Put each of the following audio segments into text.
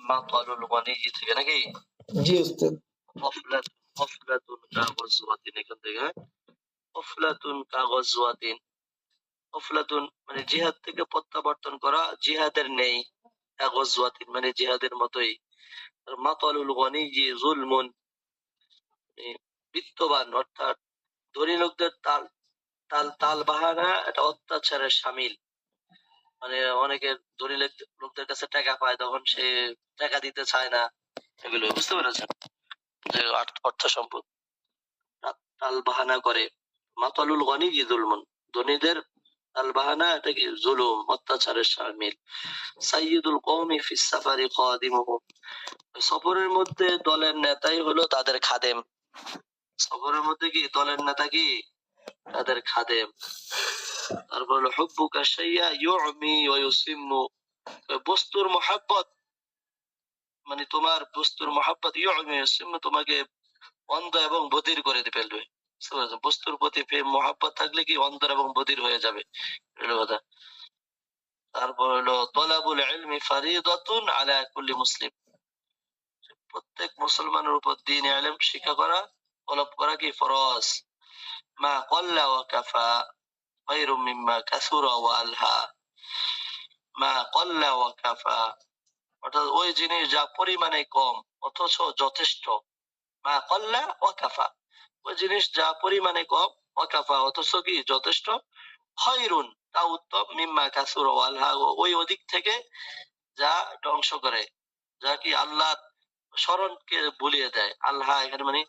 মাতালুল গনি থেকে নাকি? জি উস্তাদ। গফলাতুন কাগজওয়াতিন, এখান থেকে গফলাতুন কাগজওয়াতিন। গফলাতুন মানে জিহাদ থেকে প্রত্যাবর্তন করা, জিহাদের নেই। কাগজওয়াতিন মানে জিহাদের মতোই। আর মাতালুল গনি যুলমুন, বিত্তবান অর্থাৎ ধনী লোকদের তাল তাল তাল বাহানা এটা অত্যাচারের শামিল। মানে অনেকের ধনী লোকদের কাছে টাকা পায়, তখন সে টাকা দিতে চায় না, এগুলো বুঝতে পেরেছেন, যে অর্থ সম্পদ তাল বাহানা করে। মাতালুল গনি যুলমুন, ধনীদের তাল বাহানা এটা কি জুলুম, অত্যাচারের শামিল। সাইয়্যিদুল কওমি ফিস সাফারি খাদিমুহুম, সফরের মধ্যে দলের নেতাই হলো তাদের খাদেম। সফরের মধ্যে কি দলের নেতা কি তাদের খাদেম। তারপর হলো হুব্বুকা শাইয়া ইউমি ওয়া ইউসিম্মু, বস্তুর মহব্বত মানে তোমার বস্তুর মহব্বত ইউমি ওয়া ইউসিম্মু, তোমাকে অন্ধ এবং বধির করে ফেলবে। বস্তুর প্রতি প্রেম মহব্বত থাকলে কি অন্ধ এবং বধির হয়ে যাবে, এগুলো কথা। তারপর হলো তলাবুল ইলমি ফারিদাতুন আলা কুল্লি মুসলিম, প্রত্যেক মুসলমানের উপর দ্বীন ইলম শিক্ষা করা, তলব করা কি ফরজ। মা ক্বাল্লা ওয়া কাফা খায়রুম মিম্মা কাসুরা ওয়া আলহা। মা ক্বাল্লা ওয়া কাফা, অর্থাৎ ওই জিনিস যা পরিমাণে কম অথচ যথেষ্ট। মা ক্বাল্লা ওয়া কাফা, ওই জিনিস যা পরিমাণে কম, ওয়া কাফা অথচ কি যথেষ্ট। খায়রুন, তা উত্তম, মিম্মা কাসুরা ওয়া আলহা, ওই অধিক থেকে যা ধ্বংস করে, যা কি আল্লাহ স্মরণকে ভুলিয়ে দেয়। আল্লাহ এখানে মানে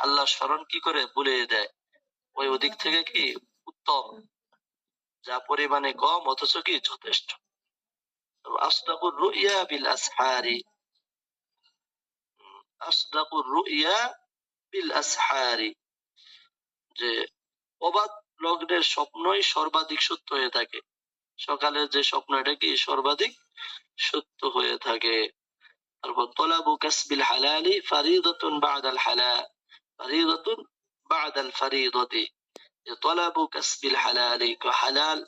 আল্লাহ স্মরণ কি করে ভুলিয়ে দেয়, ওই অধিক থেকে কি উত্তম, যা পরিমাণে কম অথচ কি যথেষ্ট। আসদাকুর রুইয়া বিল আসহারি, আসদাকুর রুইয়া বিল আসহারি, যে অবাধ লগ্নের স্বপ্নই সর্বাধিক সত্য হয়ে থাকে। সকালের যে স্বপ্ন এটা কি সর্বাধিক সত্য হয়ে থাকে। তারপর তলাবু কাসবিল হালালি ফারিদাতুন বাদাল হালাল, ফারিদাতুন বাদাল ফারিদাতি, যে তলাবু কাসবিল হালালি, হালাল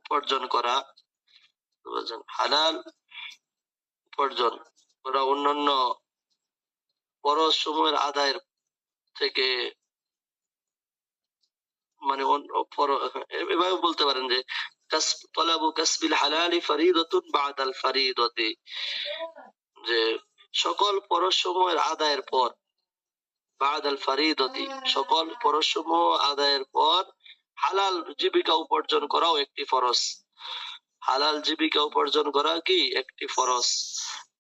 উপার্জন করা, হালাল উপার্জন করা অন্যান্য ফরজ সমূহের আদায়ের থেকে, মানে এভাবে বলতে পারেন যে তলাবু কাসবিল হালালি ফারিদাতুন বাদাল ফারিদাতি, যে সকল ফরজ সমূহের আদায়ের পর, বাদাল ফারিদাতি সকল ফরজ সমূহ আদায়ের পর হালাল জীবিকা উপার্জন করাও একটি ফরজ। হালাল জীবিকা উপার্জন করা কি একটি ফরজ।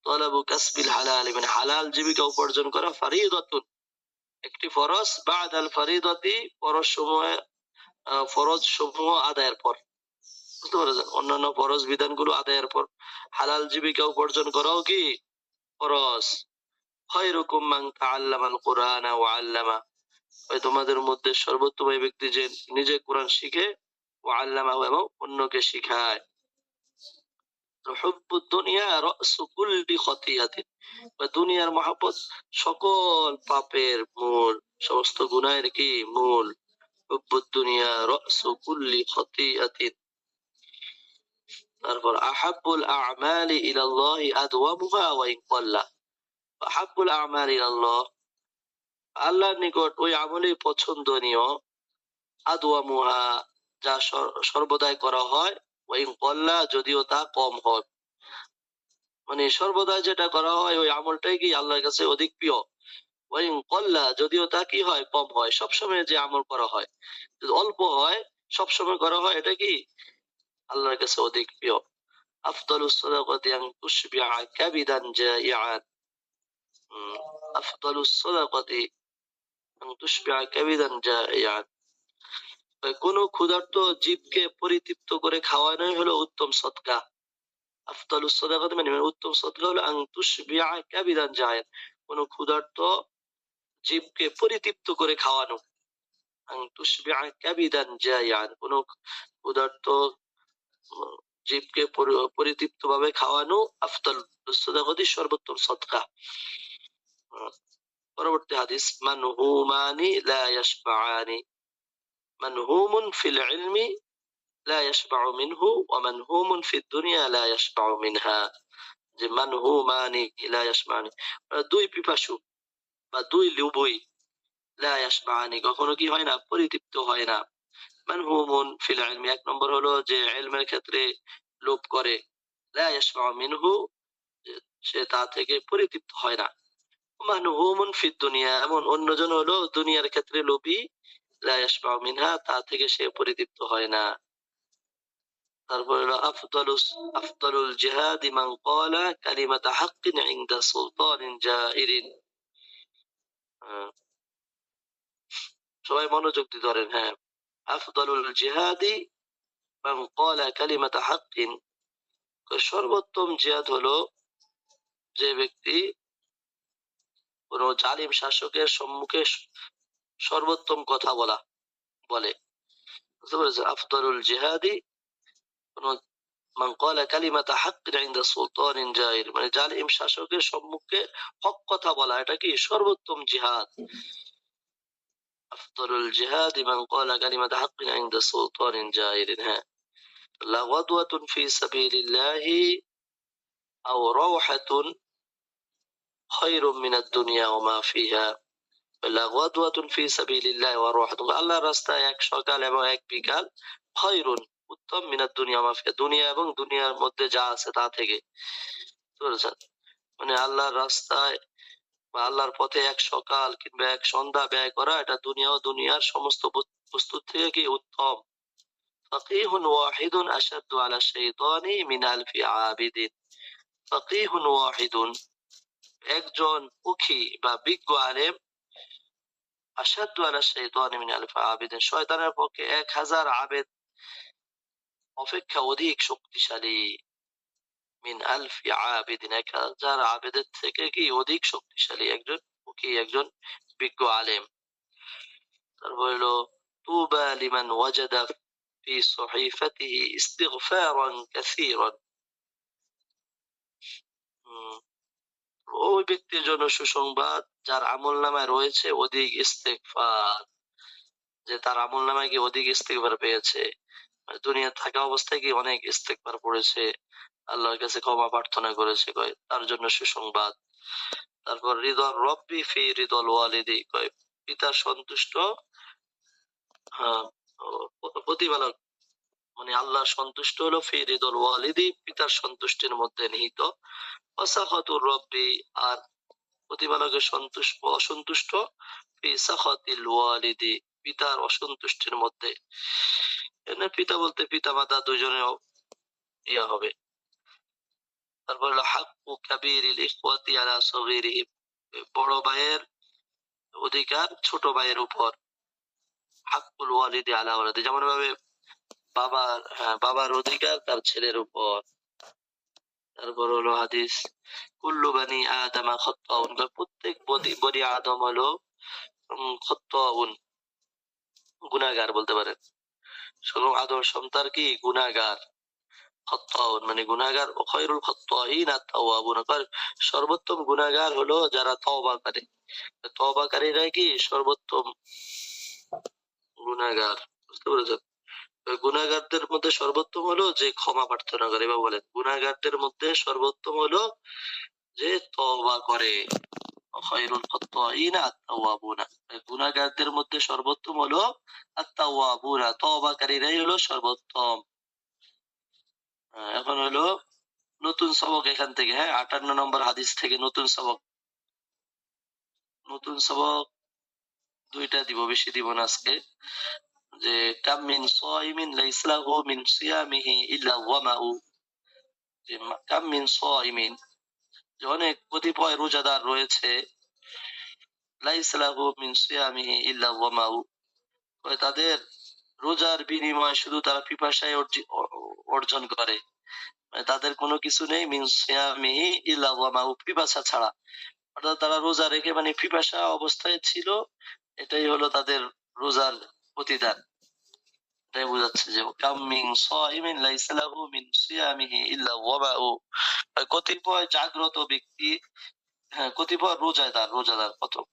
তলাবু কাসবিল হালাল মানে হালাল জীবিকা উপার্জন করা ফারিদাতুন একটি ফরজ, বাদাল ফারিদাতি ফরজ সমূহ আদায়ের পর, বুঝতে পারছেন, অন্যান্য ফরজ বিধানগুলো আদায়ের পর হালাল জীবিকা উপার্জন করাও কি ফরজ। খায়রুকুম মান তাআল্লামাল কুরআনা ওয়া আল্লামা, তোমাদের মধ্যে সর্বোত্তম এই ব্যক্তি যে নিজে কোরআন শিখে, ওয়া আল্লামাহু এবং অন্যকে শিখায়। হুব্বুদ দুনিয়া রাসু কুল্লি খতিয়াতিন, দুনিয়ার মহব্বত সকল পাপের মূল, সমস্ত গুনাহের কি মূল। হুব্বুদ দুনিয়া রাসু কুল্লি খতিয়াতিন। তারপর আহাব্বুল আ'মালি ইলাল্লাহি আদওয়ামুহা ওয়া ইন ক্বাল্লা, আহাব্বুল আ'মালি ইলাল্লাহ, আল্লাহর নিকট ওই আমলই পছন্দনীয়, আদওয়ামুহা যা সর্বদাই করা হয়, ওয়া ইন ক্বাল্লা যদিও তা কম হয়। মানে সর্বদা যেটা করা হয় ওই আমলটাই কি আল্লাহর কাছে অধিক প্রিয়। ওয়া ইন ক্বাল্লা যদিও তা কি হয় কম হয়। সবসময় যে আমল করা হয় যদি অল্প হয়, সবসময় করা হয়, এটা কি আল্লাহর কাছে অধিক প্রিয়। আফদালুস সাদাকাতি আন তুশবিআ কাবিদান জাইআন, আফদালুস সাদাকাতি আন তুশবিআ কাবিদান জাইআন, কোন ক্ষুধার্ত জীবকে পরিতৃপ্ত করে খাওয়ানোই হলো উত্তম সদকা। আফদালুস সাদাকাতি মানে উত্তম সদকা হলো আন তুশবিআ কাবিদান জাইআন, কোন ক্ষুধার্ত জীবকে পরিতৃপ্ত করে খাওয়ানো। আন তুশবিআ কাবিদান জাইআন, কোন ক্ষুধার্ত জীবকে পরিতৃপ্ত ভাবে খাওয়ানো আফদালুস সাদাকাতি সর্বোত্তম সদকা। পরবর্তী হাদিস, মানহুমানি লা ইয়াশবাআনি, মানহুমুন ফিল ইলমি লা ইয়াশবাউ মিনহু ওয়া মানহুমুন ফিদ দুনিয়া লা ইয়াশবাউ মিনহা, যে মানহুমানি লা ইয়াশবানি, দুই পিপাসু বা দুই লোভী, লা ইয়াশবানি কখনো কি হয় না, পরিতৃপ্ত হয় না। মানহুমুন ফিল ইলমি, এক নম্বর হলো যে ইলমের ক্ষেত্রে লোভ করে, লা ইয়াশবা মিনহু, সে তা থেকে পরিতৃপ্ত হয় না। মানহুমুন ফিদ দুনিয়া, এমন অন্যজন হলো দুনিয়ার ক্ষেত্রে লোভী, লা ইয়াশবা মিনহা, তা থেকে সে পরিতৃপ্ত হয় না। তারপর হলো আফদালুল জিহাদি মান ক্বালা কালিমাতা হাক্কিন ইনদা সুলতানিন জাইরিন। আহ, সবাই মনোযোগ দিয়ে ধরেন, হ্যাঁ। আফদালুল জিহাদি মান ক্বালা কালিমাতা হাক্কিন, সর্বোত্তম জিহাদ হলো যে ব্যক্তি কোন জালিম শাসকের সম্মুখে সর্বোত্তম কথা বলে। বুঝতে পেরেছেন? আফদালুল জিহাদি কোন মান ক্বালা কালিমাতা হাক্কিন ইনদা সুলতানিন জাইর, মানে জালিম শাসকের সম্মুখে হক কথা বলা, এটা কি সর্বোত্তম জিহাদ। আফদালুল জিহাদি মান ক্বালা কালিমাতা হাক্কিন ইনদা সুলতানিন জাইর, হ্যাঁ। লাগাদওয়াতুন ফি সাবিলিল্লাহি আও রাওহাতুন খায়রুম মিনাদ দুনিয়া ওয়া মা ফিহা। লাগাদওয়াতুন ফি সাবিলিল্লাহ ওয়া রাওহাতুন, আল্লাহর রাস্তায় এক সকাল এবং এক বিকাল, খায়রুন উত্তম, মিনাদ দুনিয়া ওয়া মা ফিহা, দুনিয়া এবং দুনিয়ার মধ্যে যা আছে তা থেকে। বুঝতে পেরেছেন? মানে আল্লাহর রাস্তায় বা আল্লাহর পথে এক সকাল কিংবা এক সন্ধ্যা ব্যয় করা, এটা দুনিয়া ও দুনিয়ার সমস্ত বস্তুর থেকে কি উত্তম। ফাকিহুন ওয়াহিদুন আশাদ্দু আলা শাইতানি মিন আলফি আবিদিন। ফাকিহুন ওয়াহিদুন, একজন উখি বা বিজ্ঞ আলেম, আশাদ্দু আলা শাইতানি মিন আলফি আবিদিন, শয়তানের পক্ষে 1000 আবেদ অপেক্ষা অধিক শক্তিশালী। মিন আলফি আবিদিন, 1000 আবেদের থেকে কি অধিক শক্তিশালী একজন উকি, একজন বিজ্ঞ আলেম। তারপর হলো তুবা লিমান ওয়াজাদা ফি সহিফাতিহি ইস্তিগফারান কাসীরান। ওই ব্যক্তির জন্য সুসংবাদ যার আমলনামায় রয়েছে অধিক ইস্তেগফার, যে তার আমলনামায় কি অধিক ইস্তেগফার পেয়েছে, মানে দুনিয়া থাকা অবস্থায় কি অনেক ইস্তেগফার পড়েছে, আল্লাহর কাছে ক্ষমা প্রার্থনা করেছে, কয় তার জন্য সুসংবাদ। তারপর রিদল রব্বি ফি রিদল ওয়ালিদি, কয় পিতার সন্তুষ্ট, হ্যাঁ, প্রতিপালক মানে আল্লাহ সন্তুষ্ট হলো ফি রিদল ওয়ালিদি, পিতার সন্তুষ্টির মধ্যে নিহিত। ওয়াসাখাতুর রব্বি, আর প্রতিপালকের অসন্তুষ্ট ফি সাখাতিল ওয়ালিদি, পিতার অসন্তুষ্টির মধ্যে। এখানে পিতা বলতে পিতা মাতা দুজনেও ইয়া হবে। তারপর হলো হাক্কু কাবীরিল ইখওয়াতি আলা সগীরিহিম, বড় ভাইয়ের অধিকার ছোট ভাইয়ের উপর। হাক্কুল ওয়ালিদি আলা ওয়ালাদি, যেমন ভাবে বাবার, হ্যাঁ, বাবার অধিকার তার ছেলের উপর। তারপর হলো হাদিস কুল্লু বানি আদামা খাত্তাউন, প্রত্যেক বনি আদম হলো খাত্তাউন, গুনাহগার বলতে পারেন। শুধু আদম সন্তান কি গুনাহগার, খাত্তাউন মানে গুনাহগার। খায়রুল খাত্তাইন আত-তাওয়াবুন, সর্বোত্তম গুনাহগার হলো যারা তওবা করে। তওবাকারীরাই কি সর্বোত্তম গুনাহগার। বুঝতে পেরেছেন? গুনাহগারদের মধ্যে সর্বোত্তম হলো যে ক্ষমা প্রার্থনা করে, বা বলেন গুনাহগারদের মধ্যে সর্বোত্তম হলো যে তওবা করে। খায়রুল খাত্তাইন আত-তাওয়াবুনা, গুনাহগারদের মধ্যে সর্বোত্তম হলো আত-তাওয়াবুনা, তওবাকারীরাই হলো সর্বোত্তম। এখন হলো নতুন সবক এখান থেকে, হ্যাঁ, 58 নম্বর হাদিস থেকে নতুন সবক। নতুন সবক দুইটা দিব, বেশি দিব না আজকে। যে কাম মিন সাইমিন লাইসা লাহু মিন সিয়ামিহি ইল্লা ওয়ামাউ, যে কাম মিন সাইমিন, যে অনেক কতিপয় রোজাদার রয়েছে, লাইসা লাহু মিন সিয়ামিহি ইল্লা ওয়ামাউ, তাদের রোজার বিনিময়ে শুধু তারা পিপাসায় অর্জন করে, মানে তাদের কোনো কিছু নেই, মিন সিয়ামিহি ইল্লা ওয়ামাউ, পিপাসা ছাড়া। অর্থাৎ তারা রোজা রেখে মানে পিপাসা অবস্থায় ছিল, এটাই হলো তাদের রোজার প্রতিদান। এটাই বোঝাচ্ছে যে কাম মিন সাইমিন লাইসা লাহু মিন সিয়ামিহি ইল্লা ওয়াবাউ, কতিপয় জাগ্রত ব্যক্তি, হ্যাঁ, কতিপয়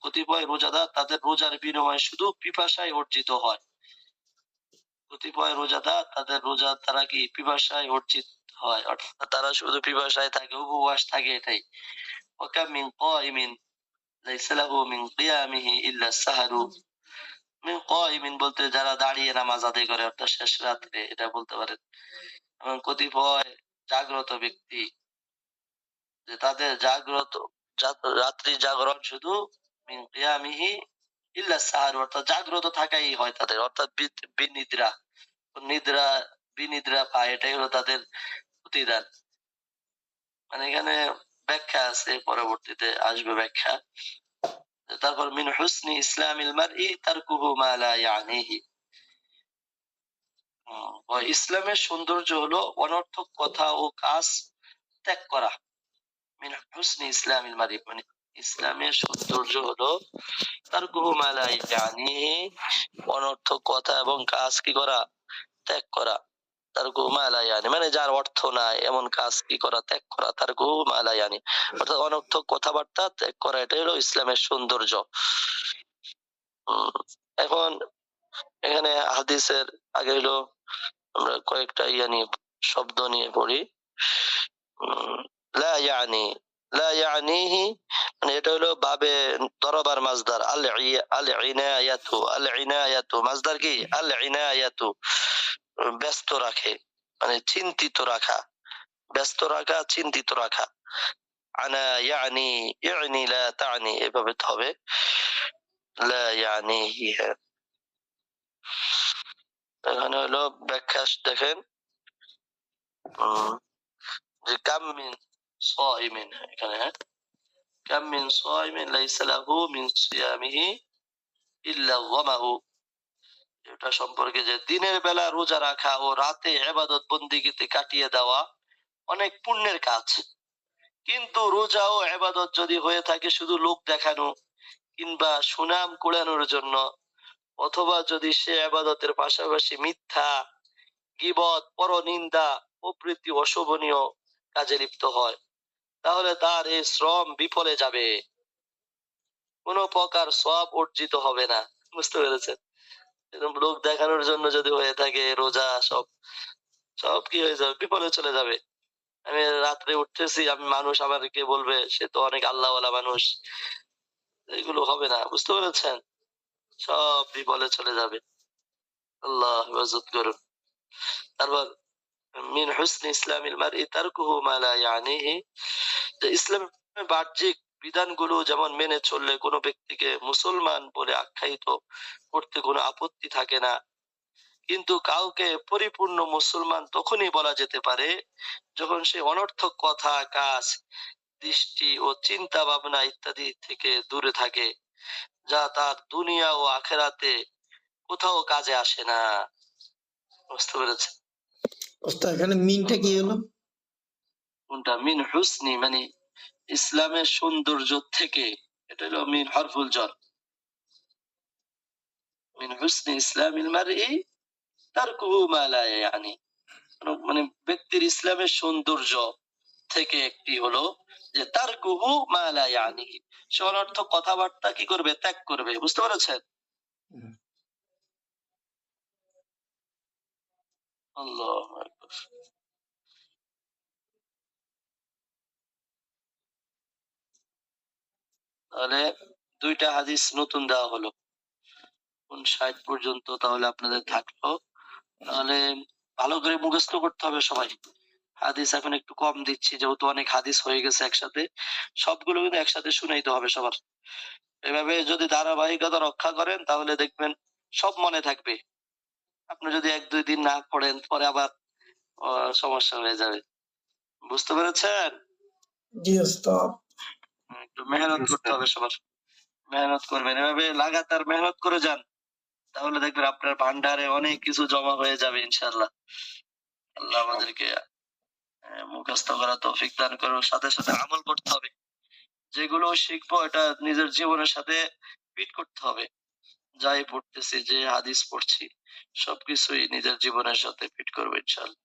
কতিপয় রোজাদার তাদের রোজার বিনিময়ে শুধু পিপাসায় অর্জিত হয়। কতিপয় রোজাদার তাদের রোজা তারা কি পিপাসায় অর্জিত হয়, অর্থাৎ তারা শুধু পিপাসায় থাকে, উপবাস থাকে, এটাই। ওয়াকাম মিন কাইমিন লাইসা লাহু মিন কিয়ামিহি ইল্লা সাহরু। মিন কাইমিন বলতে যারা দাঁড়িয়ে নামাজ আদায় করে, অর্থাৎ শেষ রাত্রে, এটা বলতে পারেন। এবং কতিপয় জাগ্রত ব্যক্তি, যে তাদের জাগ্রত রাত্রি জাগরণ শুধু মিন কিয়ামিহি ইল্লা সাহর, অর্থাৎ জাগ্রত থাকাই হয় তাদের, অর্থাৎ বিনিদ্রা, নিদ্রা বিনিদ্রা পায়, এটাই হলো তাদের প্রতিদান। মানে এখানে ব্যাখ্যা আছে, পরবর্তীতে আসবে ব্যাখ্যা। তারপর মিন হুসনি ইসলামিল মারই তারকুহু মা লা ইয়ানিহি। ইসলামের সৌন্দর্য হলো অনর্থক কথা ও কাজ ত্যাগ করা। মিন হুসনি ইসলামিল মারই, মানে ইসলামের সৌন্দর্য হলো তারকুহু মা লা ইয়ানিহি, অনর্থক কথা এবং কাজ কি করা, ত্যাগ করা। তারকুহু মা লা ইয়ানি মানে যার অর্থ নাই এমন কাজ কি করা, ত্যাগ করা। তারকুহু মা লা ইয়ানি অর্থাৎ অনর্থক কথাবার্তা ত্যাগ করা, এটাই হলো ইসলামের সৌন্দর্য। এখন এখানে হাদিসের আগে হলো আমরা কয়েকটা নিয়ে শব্দ নিয়ে পড়ি। লা ইয়ানি, লা ইয়ানিহি মানে এটা হলো বাবে দরবার মাজদার, আল ইনায়াতু, আল ইনায়াতু মাজদার কি, আল ইনায়াতু ব্যস্ত রাখে, মানে চিন্তিত রাখা, ব্যস্ত রাখা, চিন্তিত রাখা। আনা ইয়ানি, ইয়ানি লা তানি, এভাবে হবে লা ইয়ানিহি। এখানে হলো ব্যাখ্যা দেখেন, যে কাম মিন সাইমিন, এখানে কাম মিন সাইমিন লাইসা লাহু মিন সিয়ামিহি ইল্লা যামাহু, এটা সম্পর্কে যে দিনের বেলা রোজা রাখা ও রাতে ইবাদত বন্দেগীতে কাটিয়ে দেওয়া অনেক পুণ্যের কাজ, কিন্তু রোজা ও ইবাদত যদি হয়ে থাকে শুধু লোক দেখানো কিংবা সুনাম কুড়ানোর জন্য, অথবা যদি সে ইবাদতের পাশাপাশি মিথ্যা, গীবত, পরনিন্দা প্রভৃতি অশোভনীয় কাজে লিপ্ত হয়, তাহলে তার এই শ্রম বিফলে যাবে, কোন প্রকার সওয়াব অর্জিত হবে না। বুঝতে পেরেছেন? এরকম লোক দেখানোর জন্য যদি হয়ে থাকে রোজা, সব সব কি হয়ে যাবে, বিফলে চলে যাবে। আমি রাত্রে উঠতেছি, আমি মানুষ আমাকে বলবে সে তো অনেক আল্লাহওয়ালা মানুষ, এগুলো হবে না। বুঝতে পেরেছেন? সব বিফলে চলে যাবে। আল্লাহ হেফাজত করুন। তারপর মিন হুসনি ইসলামিল মারই তারকুহু মা লা ইয়ানিহি, যে ইসলামের বাহ্যিক বিধানগুলো যেমন মেনে চললে কোনো ব্যক্তিকে মুসলমান বলে আখ্যায়িত করতে কোনো আপত্তি থাকে না, কিন্তু কাউকে পরিপূর্ণ মুসলমান তখনই বলা যেতে পারে যখন সে অনর্থক কথা, কাজ, দৃষ্টি ও চিন্তা ভাবনা ইত্যাদি থেকে দূরে থাকে, যা তার দুনিয়া ও আখেরাতে কোথাও কাজে আসে না। বুঝতে পেরেছে? এখানে মিনটা কি হলো? কোনটা? মিন হুসনি মানে ইসলামের সৌন্দর্য থেকে, এটা হলো মিন হরফুল জর। মিন হুসনি ইসলামিল মারই তারকুহু মা লা ইয়ানি, মানে ব্যক্তির ইসলামের সৌন্দর্য থেকে একটি হলো যে তারকুহু মা লা ইয়ানি, সে অনর্থক কথাবার্তা কি করবে, ত্যাগ করবে। বুঝতে পেরেছেন? আল্লাহু আকবার। তাহলে দুইটা হাদিস নতুন দেওয়া হলো, 59 পর্যন্ত তাহলে আপনাদের থাকলো। তাহলে ভালো করে মুখস্থ করতে হবে সবাই। হাদিস এখন একটু কম দিচ্ছি, যেহেতু অনেক হাদিস হয়ে গেছে একসাথে, সবগুলো কিন্তু একসাথে শুনাইতে হবে সবার। এভাবে যদি ধারাবাহিকতা রক্ষা করেন তাহলে দেখবেন সব মনে থাকবে। আপনি যদি 1-2 দিন না পড়েন, পরে আবার সমস্যা হয়ে যাবে। বুঝতে পেরেছেন? জি ওস্তাদ। একটু মেহনত করতে হবে সবার, মেহনত করবেন, এভাবে লাগাতার মেহনত করে যান, তাহলে দেখবেন আপনার ভান্ডারে অনেক কিছু জমা হয়ে যাবে ইনশাআল্লাহ। আল্লাহ আমাদেরকে মুখস্থ করা তৌফিক দান করুন, সাথে সাথে আমল করতে হবে। যেগুলো শিখবো এটা নিজের জীবনের সাথে ফিট করতে হবে। যাই পড়তেছি, যে হাদিস পড়ছি, সবকিছুই নিজের জীবনের সাথে ফিট করবো ইনশাআল্লাহ।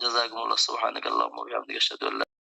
জাযাকুমুল্লাহ, সুবহানাকাল্লাহুম্মা ওয়া বিহামদিকা, আশহাদু আল্লা